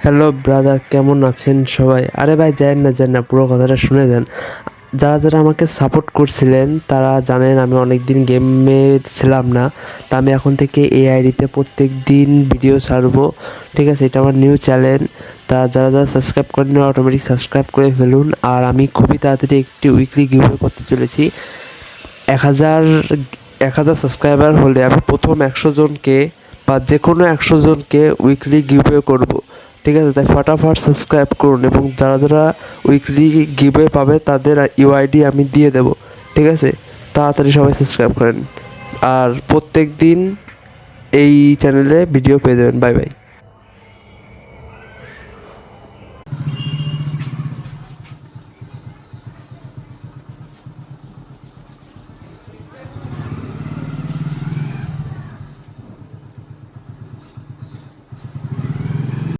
Hello brother, কেমন আছেন সবাই? আরে ভাই, যান না, পুরো কথাটা শুনে যান। যারা যারা আমাকে সাপোর্ট করছিলেন তারা জানেন আমি অনেক দিন গেমে ছিলাম না। তা আমি এখন থেকে এই আইডিতে প্রত্যেক দিন ভিডিও ছাড়বো। ঠিক আছে, এটা আমার নিউ চ্যানেল। তা যারা যারা সাবস্ক্রাইব করেন অটোমেটিক সাবস্ক্রাইব করে ফেলুন। আর আমি খুবই তাড়াতাড়ি একটি উইকলি গিভওয়ে করতে চলেছি। 1000 সাবস্ক্রাইবার হলে আমি প্রথম 100 জনকে বা যে কোনো 100 জনকে উইকলি গিভওয়ে করব। ঠিক আছে, তাই ফটাফট সাবস্ক্রাইব করুন এবং যারা যারা উইকলি গিভওয়ে পাবে তাদের ইউআইডি আমি দিয়ে দেব। ঠিক আছে, তাড়াতাড়ি সবাই সাবস্ক্রাইব করেন আর প্রত্যেক দিন এই চ্যানেলে ভিডিও পেয়ে যাবেন। Bye bye.